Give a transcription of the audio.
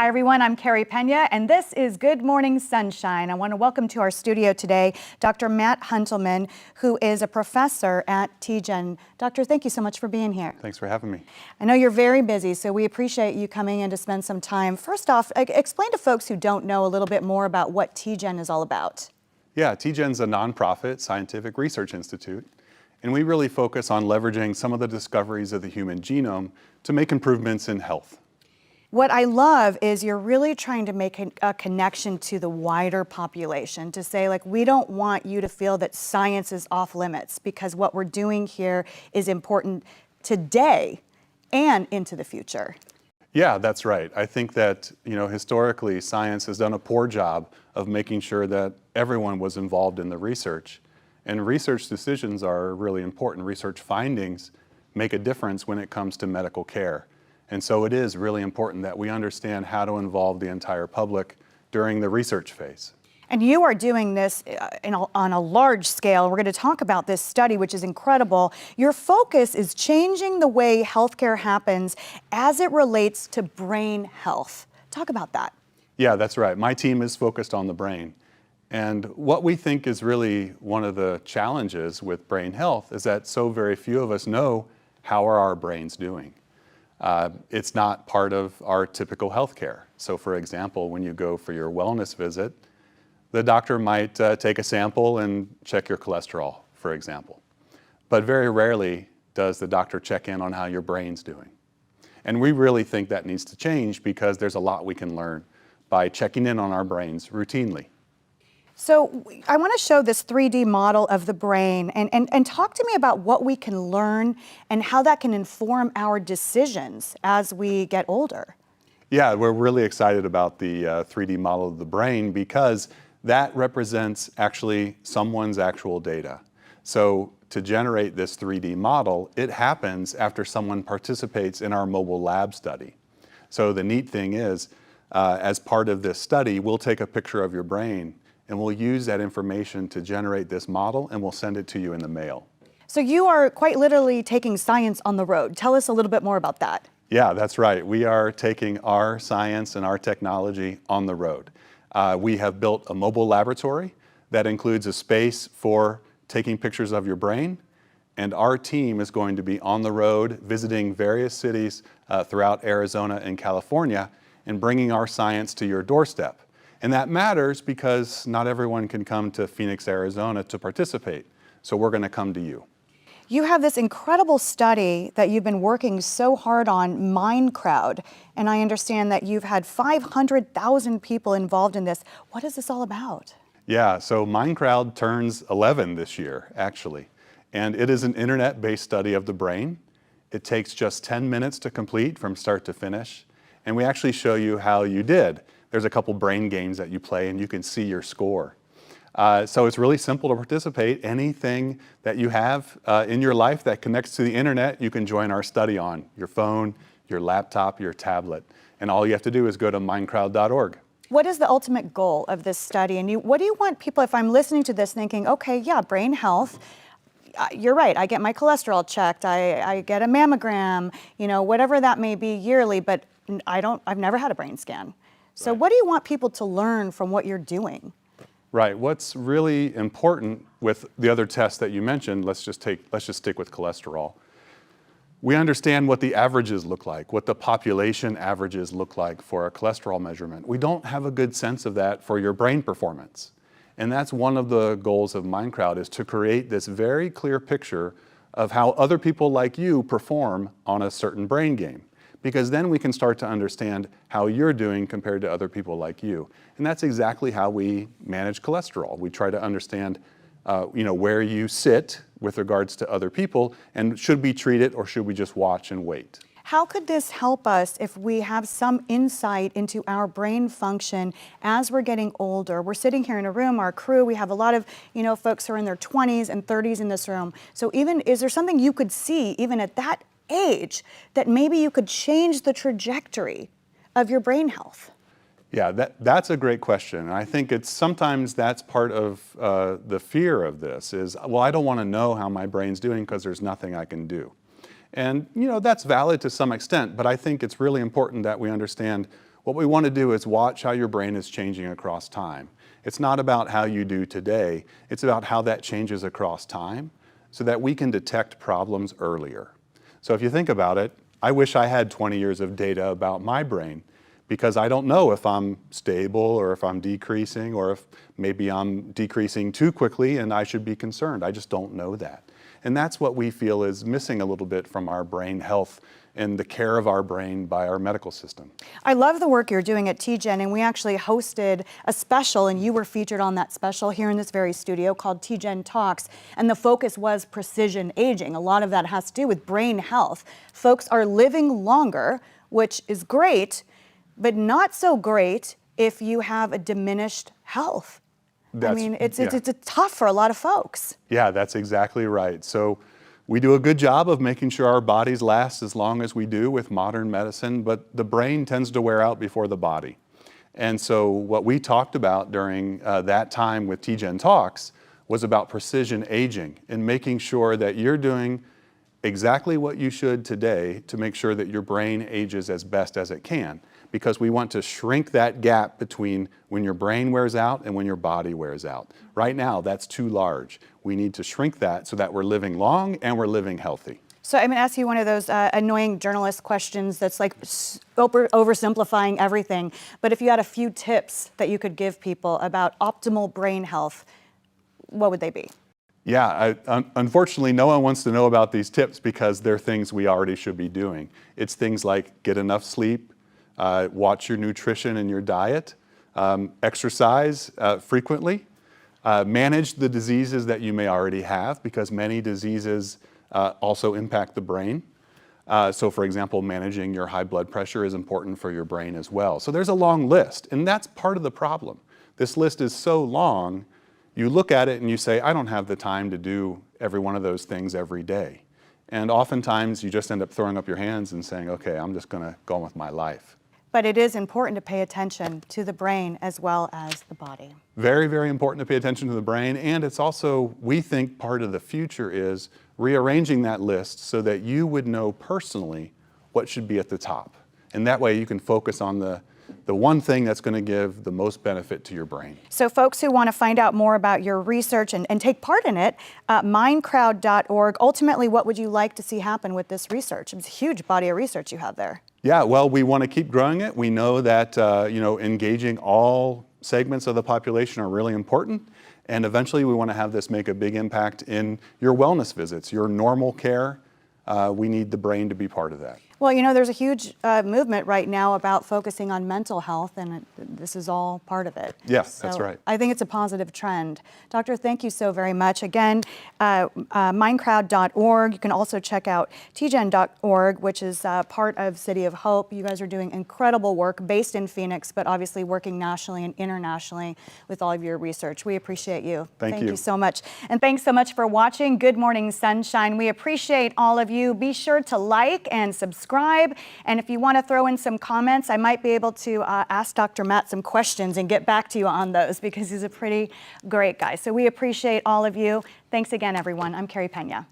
Hi everyone, I'm Carrie Pena, and this is Good Morning Sunshine. I want to welcome to our studio today Dr. Matt Huentelman, who is a professor at TGen. Doctor, thank you so much for being here. Thanks for having me. I know you're very busy, so we appreciate you coming in to spend some time. First off, explain to folks who don't know a little bit more about what TGen is all about. Yeah, TGen's a nonprofit scientific research institute, and we really focus on leveraging some of the discoveries of the human genome to make improvements in health. What I love is you're really trying to make a connection to the wider population, to say, like, we don't want you to feel that science is off limits, because what we're doing here is important today and into the future. Yeah, that's right. I think that, historically science has done a poor job of making sure that everyone was involved in the research. And research decisions are really important. Research findings make a difference when it comes to medical care. And so it is really important that we understand how to involve the entire public during the research phase. And you are doing this on a large scale. We're going to talk about this study, which is incredible. Your focus is changing the way healthcare happens as it relates to brain health. Talk about that. Yeah, that's right. My team is focused on the brain. And what we think is really one of the challenges with brain health is that so very few of us know how are our brains doing. It's not part of our typical healthcare. So for example, when you go for your wellness visit, the doctor might take a sample and check your cholesterol, for example. But very rarely does the doctor check in on how your brain's doing. And we really think that needs to change, because there's a lot we can learn by checking in on our brains routinely. So I want to show this 3D model of the brain and talk to me about what we can learn and how that can inform our decisions as we get older. Yeah, we're really excited about the 3D model of the brain, because that represents actually someone's actual data. So to generate this 3D model, it happens after someone participates in our mobile lab study. So the neat thing is, as part of this study, we'll take a picture of your brain and we'll use that information to generate this model, and we'll send it to you in the mail. So you are quite literally taking science on the road. Tell us a little bit more about that. Yeah, that's right. We are taking our science and our technology on the road. We have built a mobile laboratory that includes a space for taking pictures of your brain, and our team is going to be on the road visiting various cities throughout Arizona and California and bringing our science to your doorstep. And that matters because not everyone can come to Phoenix, Arizona to participate. So we're going to come to you. You have this incredible study that you've been working so hard on, MindCrowd, and I understand that you've had 500,000 people involved in this. What is this all about? Yeah, so MindCrowd turns 11 this year, actually. And it is an internet-based study of the brain. It takes just 10 minutes to complete from start to finish. And we actually show you how you did. There's a couple brain games that you play and you can see your score. So it's really simple to participate. Anything that you have in your life that connects to the internet, you can join our study on your phone, your laptop, your tablet. And all you have to do is go to mindcrowd.org. What is the ultimate goal of this study? And what do you want people, if I'm listening to this thinking, okay, yeah, brain health, you're right, I get my cholesterol checked, I get a mammogram, whatever that may be yearly, but I've never had a brain scan. So what do you want people to learn from what you're doing? Right. What's really important with the other tests that you mentioned, let's just stick with cholesterol. We understand what the averages look like, what the population averages look like for a cholesterol measurement. We don't have a good sense of that for your brain performance. And that's one of the goals of MindCrowd, is to create this very clear picture of how other people like you perform on a certain brain game. Because then we can start to understand how you're doing compared to other people like you. And that's exactly how we manage cholesterol. We try to understand where you sit with regards to other people, and should we treat it or should we just watch and wait? How could this help us if we have some insight into our brain function as we're getting older? We're sitting here in a room, our crew, we have a lot of folks who are in their 20s and 30s in this room. So is there something you could see even at that age that maybe you could change the trajectory of your brain health? Yeah, that's a great question. And I think sometimes that's part of the fear of this is, well, I don't want to know how my brain's doing because there's nothing I can do. And that's valid to some extent, but I think it's really important that we understand What we want to do is watch how your brain is changing across time. It's not about how you do today, it's about how that changes across time so that we can detect problems earlier. So if you think about it, I wish I had 20 years of data about my brain, because I don't know if I'm stable or if I'm decreasing, or if maybe I'm decreasing too quickly and I should be concerned. I just don't know that. And that's what we feel is missing a little bit from our brain health and the care of our brain by our medical system. I love the work you're doing at TGen, and we actually hosted a special, and you were featured on that special here in this very studio called TGen Talks, and the focus was precision aging. A lot of that has to do with brain health. Folks are living longer, which is great, but not so great if you have a diminished health. I mean, it's tough for a lot of folks. Yeah, that's exactly right. So we do a good job of making sure our bodies last as long as we do with modern medicine, but the brain tends to wear out before the body. And so what we talked about during that time with TGen Talks was about precision aging and making sure that you're doing exactly what you should today to make sure that your brain ages as best as it can, because we want to shrink that gap between when your brain wears out and when your body wears out. Right now, that's too large. We need to shrink that so that we're living long and we're living healthy. So I'm going to ask you one of those annoying journalist questions that's like oversimplifying everything. But if you had a few tips that you could give people about optimal brain health, what would they be? Yeah, unfortunately, no one wants to know about these tips because they're things we already should be doing. It's things like get enough sleep, watch your nutrition and your diet, exercise frequently, manage the diseases that you may already have, because many diseases also impact the brain. So for example, managing your high blood pressure is important for your brain as well. So there's a long list, and that's part of the problem. This list is so long, you look at it and you say, I don't have the time to do every one of those things every day. And oftentimes you just end up throwing up your hands and saying, okay, I'm just going to go on with my life. But it is important to pay attention to the brain as well as the body. Very, very important to pay attention to the brain. And it's also, we think part of the future is rearranging that list so that you would know personally what should be at the top. And that way you can focus on the one thing that's going to give the most benefit to your brain. So folks who want to find out more about your research and take part in it, MindCrowd.org, ultimately what would you like to see happen with this research? It's a huge body of research you have there. Yeah, well, we want to keep growing it. We know that engaging all segments of the population are really important. And eventually we want to have this make a big impact in your wellness visits, your normal care. We need the brain to be part of that. Well, you know, there's a huge movement right now about focusing on mental health, and this is all part of it. Yeah, so that's right. I think it's a positive trend. Doctor, thank you so very much. Again, MindCrowd.org. You can also check out TGen.org, which is part of City of Hope. You guys are doing incredible work based in Phoenix, but obviously working nationally and internationally with all of your research. We appreciate you. Thank you so much. And thanks so much for watching Good Morning Sunshine. We appreciate all of you. Be sure to like and subscribe. And if you want to throw in some comments, I might be able to ask Dr. Matt some questions and get back to you on those, because he's a pretty great guy. So we appreciate all of you. Thanks again, everyone. I'm Carrie Pena.